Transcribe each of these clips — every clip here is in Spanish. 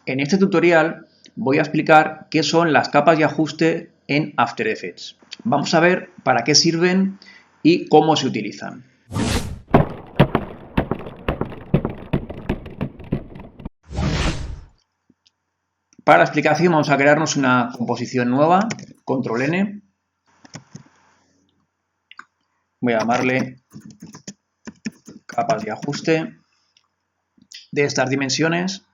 En este tutorial voy a explicar qué son las capas de ajuste en After Effects. Vamos a ver para qué sirven y cómo se utilizan. Para la explicación vamos a crearnos una composición nueva, control N. Voy a llamarle capas de ajuste de estas dimensiones,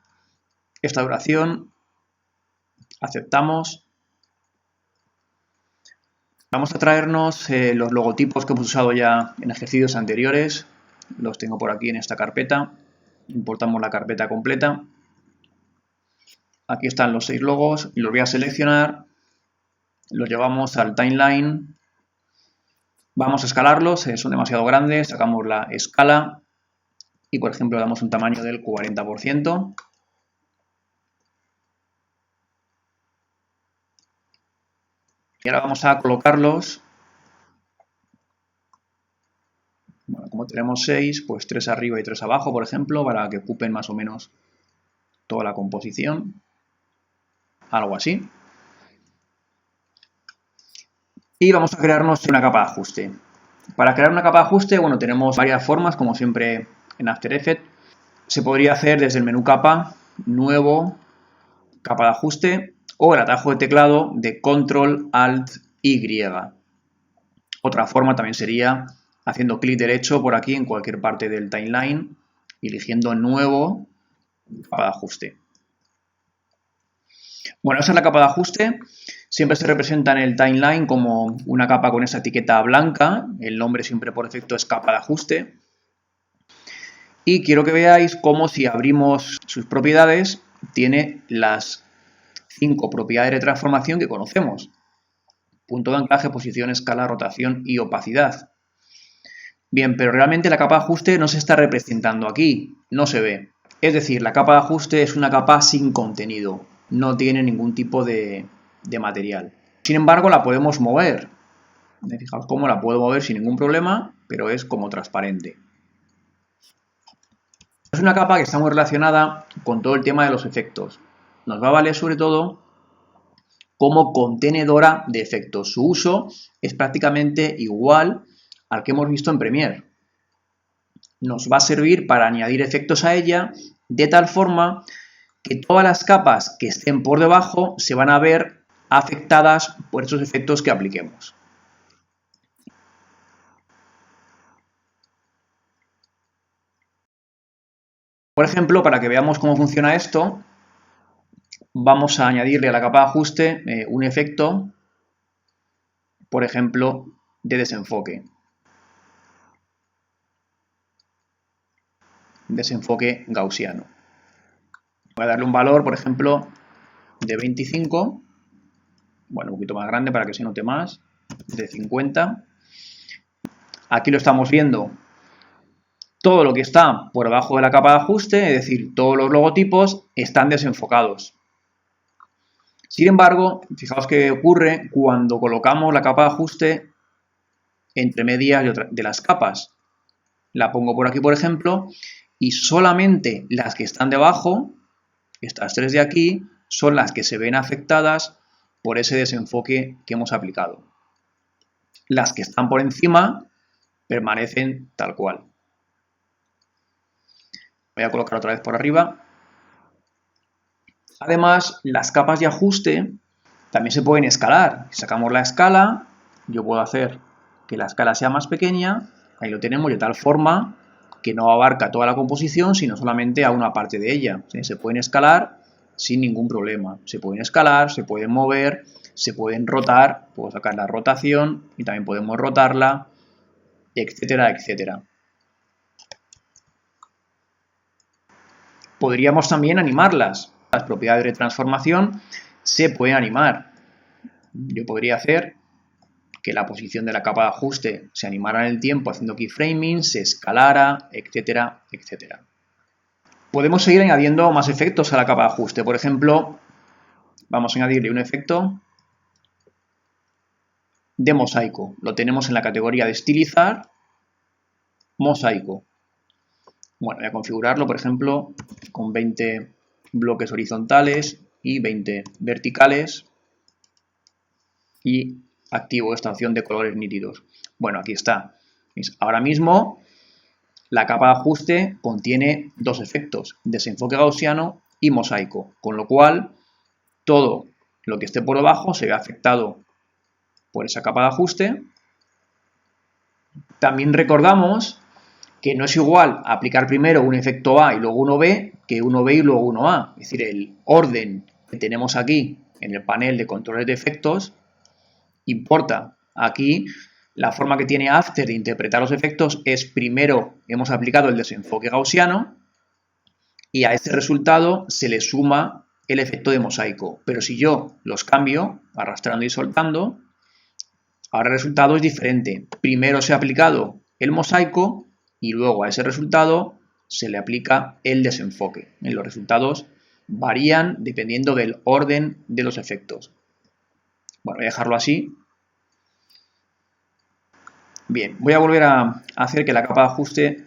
esta duración, aceptamos. Vamos a traernos los logotipos que hemos usado ya en ejercicios anteriores, los tengo por aquí en esta carpeta, importamos la carpeta completa. Aquí están los 6 logos y los voy a seleccionar, los llevamos al timeline, vamos a escalarlos, son demasiado grandes, sacamos la escala y por ejemplo le damos un tamaño del 40%. Y ahora vamos a colocarlos, bueno, como tenemos 6, pues 3 arriba y 3 abajo, por ejemplo, para que ocupen más o menos toda la composición. Algo así. Y vamos a crearnos una capa de ajuste. Para crear una capa de ajuste, bueno, tenemos varias formas, como siempre en After Effects. Se podría hacer desde el menú capa, nuevo, capa de ajuste, o el atajo de teclado de Control Alt Y. Otra forma también sería haciendo clic derecho por aquí en cualquier parte del timeline, eligiendo nuevo, capa de ajuste. Bueno, esa es la capa de ajuste. Siempre se representa en el timeline como una capa con esa etiqueta blanca. El nombre siempre por defecto es capa de ajuste. Y quiero que veáis cómo si abrimos sus propiedades, tiene las 5 propiedades de transformación que conocemos. Punto de anclaje, posición, escala, rotación y opacidad. Bien, pero realmente la capa de ajuste no se está representando aquí, no se ve. Es decir, la capa de ajuste es una capa sin contenido, no tiene ningún tipo de material. Sin embargo, la podemos mover. Fijaos cómo la puedo mover sin ningún problema, pero es como transparente. Es una capa que está muy relacionada con todo el tema de los efectos. Nos va a valer sobre todo como contenedora de efectos. Su uso es prácticamente igual al que hemos visto en Premiere. Nos va a servir para añadir efectos a ella de tal forma que todas las capas que estén por debajo se van a ver afectadas por esos efectos que apliquemos. Por ejemplo, para que veamos cómo funciona esto, vamos a añadirle a la capa de ajuste un efecto, por ejemplo, de desenfoque. Desenfoque gaussiano. Voy a darle un valor, por ejemplo, de 25, bueno, un poquito más grande para que se note más, de 50. Aquí lo estamos viendo todo lo que está por debajo de la capa de ajuste, es decir, todos los logotipos están desenfocados. Sin embargo, fijaos qué ocurre cuando colocamos la capa de ajuste entre medias de las capas. La pongo por aquí, por ejemplo, y solamente las que están debajo, estas 3 de aquí, son las que se ven afectadas por ese desenfoque que hemos aplicado. Las que están por encima permanecen tal cual. Voy a colocar otra vez por arriba. Además, las capas de ajuste también se pueden escalar. Si sacamos la escala, yo puedo hacer que la escala sea más pequeña. Ahí lo tenemos de tal forma que no abarca toda la composición, sino solamente a una parte de ella. ¿Sí? Se pueden escalar sin ningún problema. Se pueden escalar, se pueden mover, se pueden rotar. Puedo sacar la rotación y también podemos rotarla, etcétera, etcétera. Podríamos también animarlas. Las propiedades de transformación se pueden animar. Yo podría hacer que la posición de la capa de ajuste se animara en el tiempo haciendo keyframing, se escalara, etcétera, etcétera. Podemos seguir añadiendo más efectos a la capa de ajuste. Por ejemplo, vamos a añadirle un efecto de mosaico. Lo tenemos en la categoría de estilizar, mosaico. Bueno, voy a configurarlo, por ejemplo, con 20 bloques horizontales y 20 verticales y activo esta opción de colores nítidos. Bueno, aquí está. Ahora mismo la capa de ajuste contiene dos efectos, desenfoque gaussiano y mosaico, con lo cual todo lo que esté por debajo se ve afectado por esa capa de ajuste. También recordamos que no es igual aplicar primero un efecto A y luego uno B que uno B y luego uno A. Es decir, el orden que tenemos aquí en el panel de controles de efectos importa. Aquí la forma que tiene After de interpretar los efectos es primero hemos aplicado el desenfoque gaussiano y a este resultado se le suma el efecto de mosaico. Pero si yo los cambio, arrastrando y soltando, ahora el resultado es diferente. Primero se ha aplicado el mosaico y luego a ese resultado se le aplica el desenfoque. Los resultados varían dependiendo del orden de los efectos. Bueno, voy a dejarlo así. Bien, voy a volver a hacer que la capa de ajuste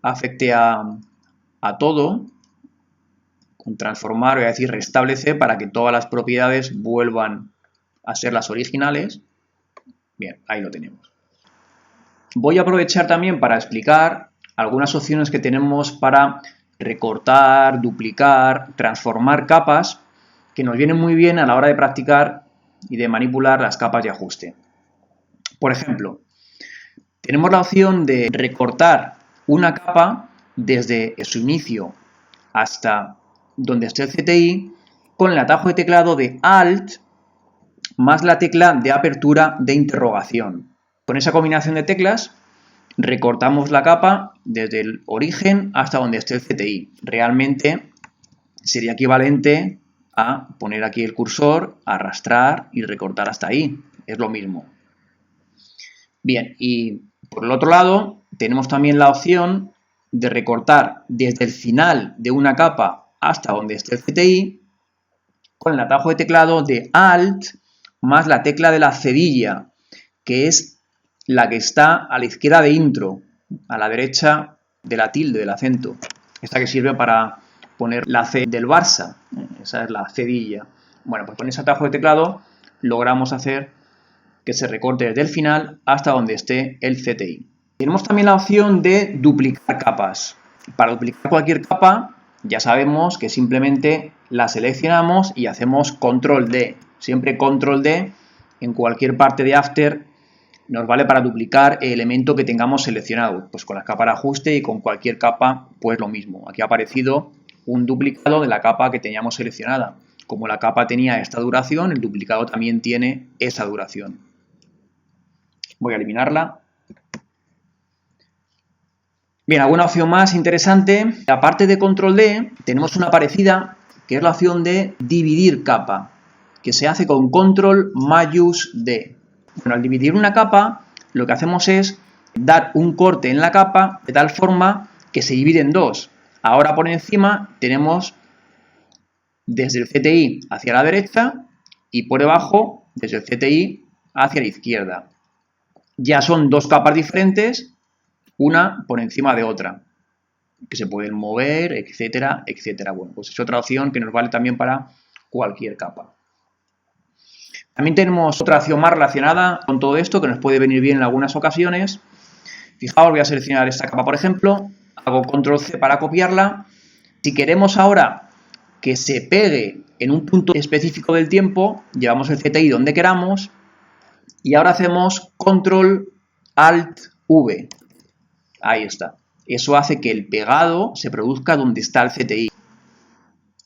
afecte a todo. Con transformar, voy a decir restablecer para que todas las propiedades vuelvan a ser las originales. Bien, ahí lo tenemos. Voy a aprovechar también para explicar algunas opciones que tenemos para recortar, duplicar, transformar capas que nos vienen muy bien a la hora de practicar y de manipular las capas de ajuste. Por ejemplo, tenemos la opción de recortar una capa desde su inicio hasta donde esté el CTI con el atajo de teclado de Alt más la tecla de apertura de interrogación. Con esa combinación de teclas recortamos la capa desde el origen hasta donde esté el CTI. Realmente sería equivalente a poner aquí el cursor, arrastrar y recortar hasta ahí. Es lo mismo. Bien, y por el otro lado tenemos también la opción de recortar desde el final de una capa hasta donde esté el CTI con el atajo de teclado de Alt más la tecla de la cedilla, que es la que está a la izquierda de intro, a la derecha de la tilde, del acento. Esta que sirve para poner la C del Barça, esa es la cedilla. Bueno, pues con ese atajo de teclado logramos hacer que se recorte desde el final hasta donde esté el CTI. Tenemos también la opción de duplicar capas. Para duplicar cualquier capa ya sabemos que simplemente la seleccionamos y hacemos control D. Siempre control D en cualquier parte de After nos vale para duplicar el elemento que tengamos seleccionado. Pues con las capas de ajuste y con cualquier capa pues lo mismo. Aquí ha aparecido un duplicado de la capa que teníamos seleccionada. Como la capa tenía esta duración, el duplicado también tiene esa duración. Voy a eliminarla. Bien, alguna opción más interesante. Aparte de control D, tenemos una parecida que es la opción de dividir capa, que se hace con control mayús D. Bueno, al dividir una capa, lo que hacemos es dar un corte en la capa de tal forma que se divide en dos. Ahora por encima tenemos desde el CTI hacia la derecha y por debajo desde el CTI hacia la izquierda. Ya son dos capas diferentes, una por encima de otra, que se pueden mover, etcétera, etcétera. Bueno, pues es otra opción que nos vale también para cualquier capa. También tenemos otra opción más relacionada con todo esto que nos puede venir bien en algunas ocasiones. Fijaos, voy a seleccionar esta capa, por ejemplo, hago control C para copiarla. Si queremos ahora que se pegue en un punto específico del tiempo, llevamos el CTI donde queramos y ahora hacemos control alt V. Ahí está. Eso hace que el pegado se produzca donde está el CTI.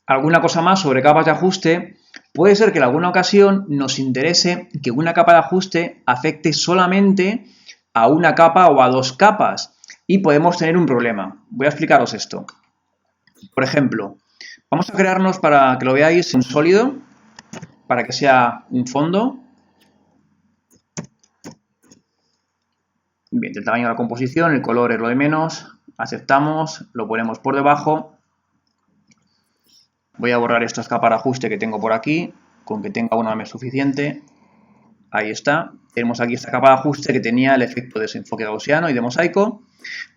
Alguna cosa más sobre capas de ajuste. Puede ser que en alguna ocasión nos interese que una capa de ajuste afecte solamente a una capa o a dos capas y podemos tener un problema. Voy a explicaros esto. Por ejemplo, vamos a crearnos, para que lo veáis, un sólido, para que sea un fondo. Bien, del tamaño de la composición, el color es lo de menos, aceptamos, lo ponemos por debajo. Voy a borrar estas capas de ajuste que tengo por aquí, con que tenga una me es suficiente. Ahí está. Tenemos aquí esta capa de ajuste que tenía el efecto de desenfoque gaussiano y de mosaico.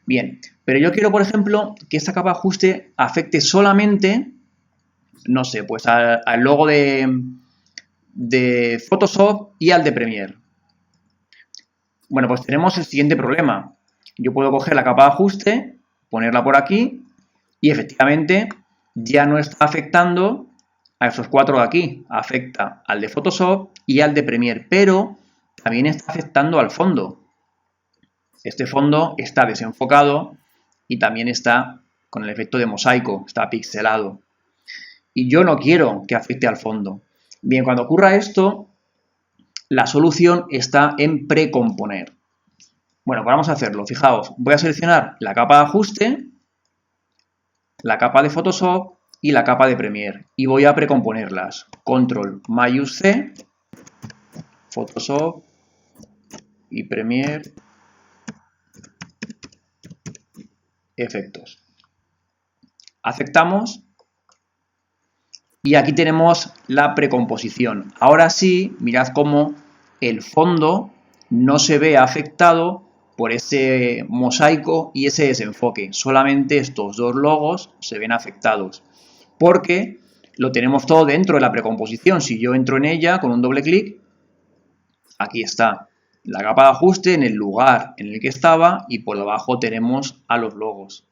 Bien, pero yo quiero, por ejemplo, que esta capa de ajuste afecte solamente no sé, pues al logo de Photoshop y al de Premiere. Bueno, pues tenemos el siguiente problema. Yo puedo coger la capa de ajuste, ponerla por aquí y efectivamente ya no está afectando a esos 4 de aquí. Afecta al de Photoshop y al de Premiere, pero también está afectando al fondo. Este fondo está desenfocado y también está con el efecto de mosaico, está pixelado. Y yo no quiero que afecte al fondo. Bien, cuando ocurra esto, la solución está en precomponer. Bueno, pues vamos a hacerlo. Fijaos, voy a seleccionar la capa de ajuste, la capa de Photoshop y la capa de Premiere. Y voy a precomponerlas. Control mayús C, Photoshop y Premiere, efectos. Aceptamos. Y aquí tenemos la precomposición. Ahora sí, mirad cómo el fondo no se ve afectado por ese mosaico y ese desenfoque. Solamente estos dos logos se ven afectados. Porque lo tenemos todo dentro de la precomposición. Si yo entro en ella con un doble clic, aquí está la capa de ajuste en el lugar en el que estaba y por debajo tenemos a los logos.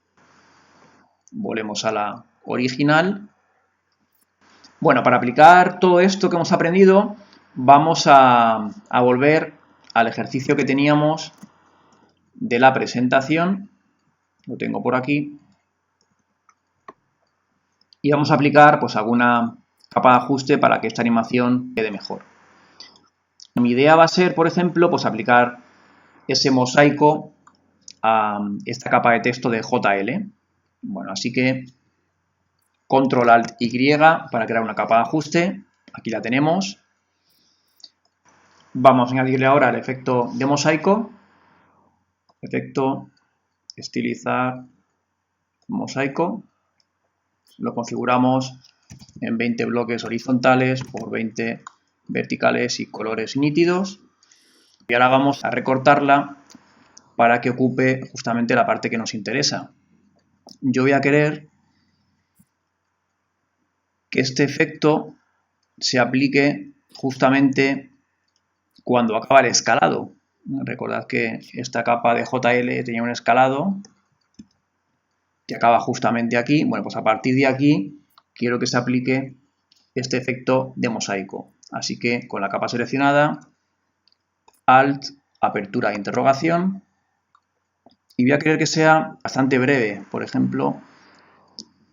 Volvemos a la original. Bueno, para aplicar todo esto que hemos aprendido, vamos a volver al ejercicio que teníamos de la presentación. Lo tengo por aquí. Y vamos a aplicar pues alguna capa de ajuste para que esta animación quede mejor. Mi idea va a ser, por ejemplo, pues aplicar ese mosaico a esta capa de texto de JL. Bueno, así que Control Alt Y para crear una capa de ajuste. Aquí la tenemos. Vamos a añadirle ahora el efecto de mosaico. Efecto, estilizar, mosaico. Lo configuramos en 20 bloques horizontales por 20 verticales y colores nítidos. Y ahora vamos a recortarla para que ocupe justamente la parte que nos interesa. Yo voy a querer que este efecto se aplique justamente cuando acaba el escalado. Recordad que esta capa de JL tenía un escalado que acaba justamente aquí. Bueno, pues a partir de aquí quiero que se aplique este efecto de mosaico. Así que con la capa seleccionada, Alt, apertura de interrogación, y voy a querer que sea bastante breve. Por ejemplo,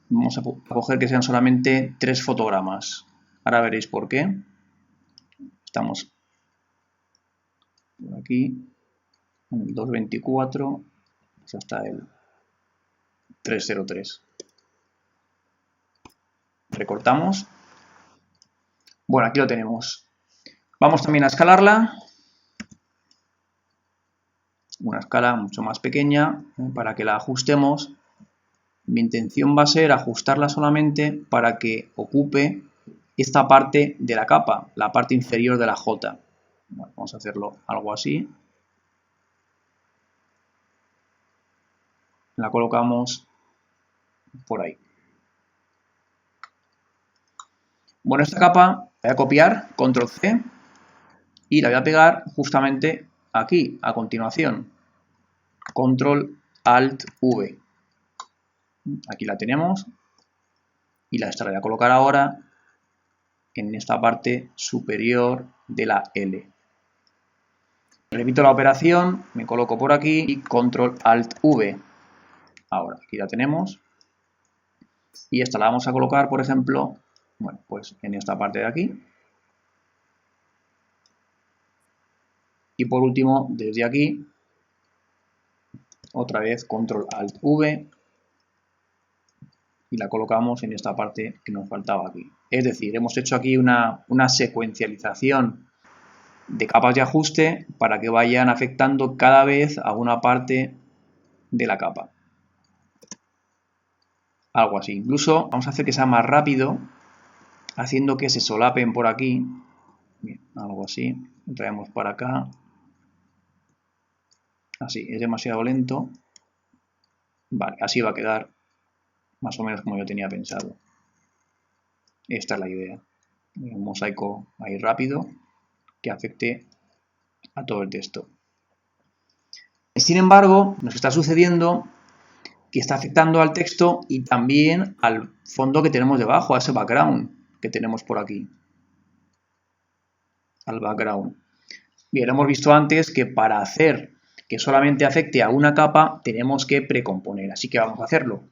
vamos a coger que sean solamente 3 fotogramas. Ahora veréis por qué. Estamos por aquí, en el 224, pues hasta el 303. Recortamos. Bueno, aquí lo tenemos. Vamos también a escalarla. Una escala mucho más pequeña para que la ajustemos. Mi intención va a ser ajustarla solamente para que ocupe esta parte de la capa, la parte inferior de la J. Bueno, vamos a hacerlo algo así. La colocamos por ahí. Bueno, esta capa la voy a copiar, Control C, y la voy a pegar justamente aquí, a continuación. Control Alt V. Aquí la tenemos. Y esta la voy a colocar ahora en esta parte superior de la L. Repito la operación, me coloco por aquí y Control Alt V. Ahora, aquí la tenemos. Y esta la vamos a colocar, por ejemplo, bueno, pues en esta parte de aquí. Y por último, desde aquí, otra vez Control Alt V. Y la colocamos en esta parte que nos faltaba aquí. Es decir, hemos hecho aquí una secuencialización de capas de ajuste para que vayan afectando cada vez a una parte de la capa. Algo así. Incluso vamos a hacer que sea más rápido, haciendo que se solapen por aquí. Bien, algo así. Lo traemos para acá. Así, es demasiado lento. Vale, así va a quedar más o menos como yo tenía pensado. Esta es la idea. Un mosaico ahí rápido que afecte a todo el texto. Sin embargo, nos está sucediendo que está afectando al texto y también al fondo que tenemos debajo, a ese background que tenemos por aquí. Al background. Bien, hemos visto antes que para hacer que solamente afecte a una capa tenemos que precomponer, así que vamos a hacerlo.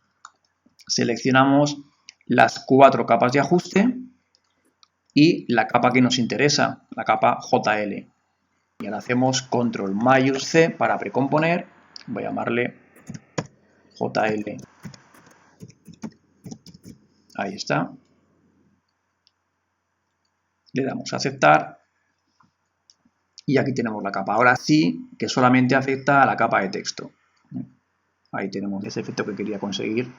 Seleccionamos las 4 capas de ajuste y la capa que nos interesa, la capa JL. Y ahora hacemos control mayús C para precomponer, voy a llamarle JL. Ahí está. Le damos a aceptar y aquí tenemos la capa. Ahora sí que solamente afecta a la capa de texto. Ahí tenemos ese efecto que quería conseguir.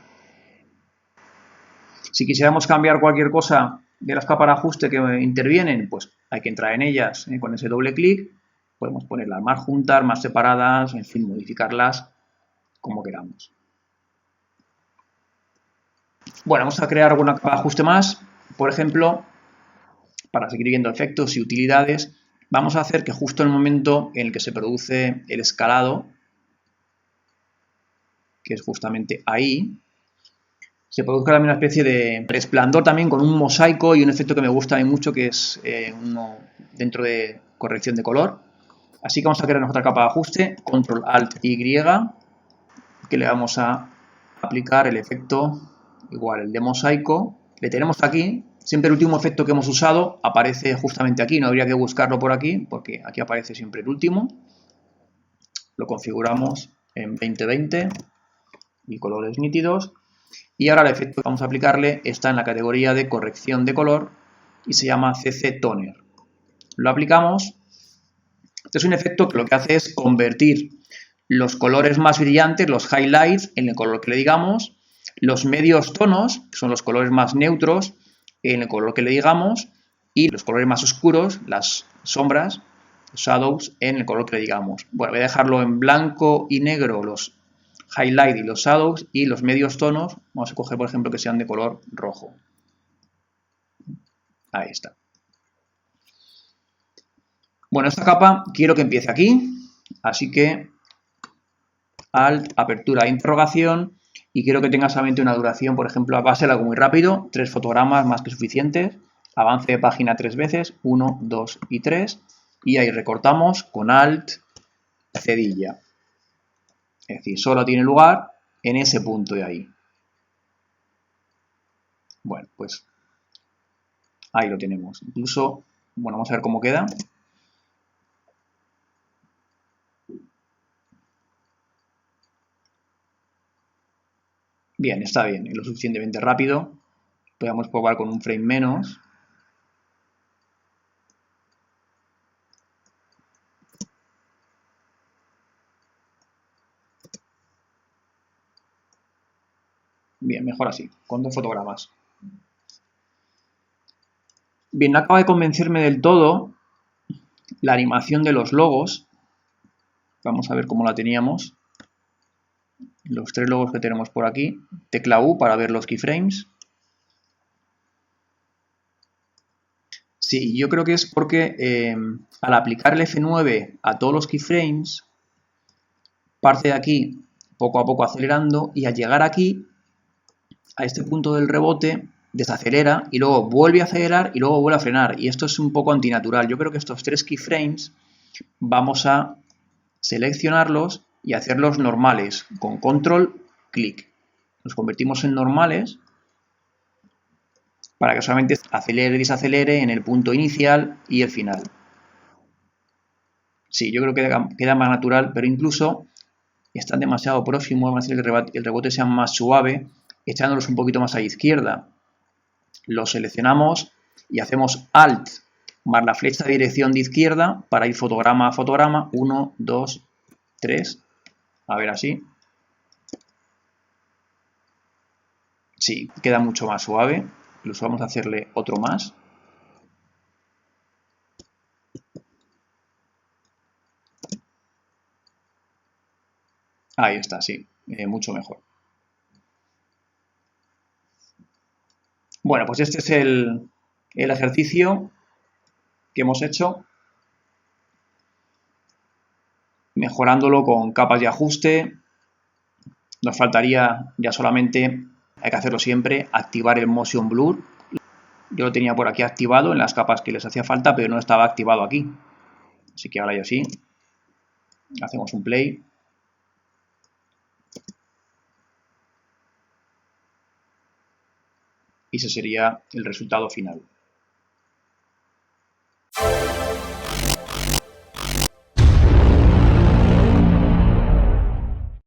Si quisiéramos cambiar cualquier cosa de las capas de ajuste que intervienen, pues hay que entrar en ellas con ese doble clic. Podemos ponerlas más juntas, más separadas, en fin, modificarlas como queramos. Bueno, vamos a crear alguna capa de ajuste más. Por ejemplo, para seguir viendo efectos y utilidades, vamos a hacer que justo en el momento en el que se produce el escalado, que es justamente ahí, se produzca también una especie de resplandor también con un mosaico y un efecto que me gusta mucho, que es uno dentro de corrección de color. Así que vamos a crear nuestra capa de ajuste, control alt y, que le vamos a aplicar el efecto igual, el de mosaico. Le tenemos aquí, siempre el último efecto que hemos usado aparece justamente aquí, no habría que buscarlo por aquí, porque aquí aparece siempre el último. Lo configuramos en 2020 y colores nítidos. Y ahora el efecto que vamos a aplicarle está en la categoría de corrección de color y se llama CC Toner. Lo aplicamos. Este es un efecto que lo que hace es convertir los colores más brillantes, los highlights, en el color que le digamos, los medios tonos, que son los colores más neutros, en el color que le digamos, y los colores más oscuros, las sombras, los shadows, en el color que le digamos. Bueno, voy a dejarlo en blanco y negro los highlight y los shadows, y los medios tonos vamos a coger, por ejemplo, que sean de color rojo. Ahí está. Bueno, esta capa quiero que empiece aquí, así que alt, apertura, interrogación, y quiero que tenga solamente una duración, por ejemplo, va a ser algo muy rápido, 3 fotogramas más que suficientes, avance de página 3 veces, 1, 2 y 3, y ahí recortamos con alt, cedilla. Es decir, solo tiene lugar en ese punto de ahí. Bueno, pues ahí lo tenemos. Incluso, bueno, vamos a ver cómo queda. Bien, está bien, es lo suficientemente rápido. Podemos probar con un frame menos. Bien, mejor así, con 2 fotogramas. Bien, no acaba de convencerme del todo la animación de los logos. Vamos a ver cómo la teníamos. Los 3 logos que tenemos por aquí. Tecla U para ver los keyframes. Sí, yo creo que es porque al aplicar el F9 a todos los keyframes, parte de aquí poco a poco acelerando y al llegar aquí, a este punto del rebote, desacelera y luego vuelve a acelerar y luego vuelve a frenar. Y esto es un poco antinatural. Yo creo que estos 3 keyframes vamos a seleccionarlos y hacerlos normales con control clic. Los convertimos en normales para que solamente acelere y desacelere en el punto inicial y el final. Sí, yo creo que queda más natural, pero incluso están demasiado próximos, van a hacer que el rebote sea más suave, echándolos un poquito más a la izquierda. Los seleccionamos y hacemos Alt más la flecha de dirección de izquierda para ir fotograma a fotograma, 1, 2, 3, a ver así. Sí, queda mucho más suave, incluso vamos a hacerle otro más. Ahí está, sí, mucho mejor. Bueno, pues este es el ejercicio que hemos hecho, mejorándolo con capas de ajuste. Nos faltaría ya solamente, hay que hacerlo siempre, activar el Motion Blur. Yo lo tenía por aquí activado en las capas que les hacía falta, pero no estaba activado aquí. Así que ahora ya sí. Hacemos un play. Y ese sería el resultado final.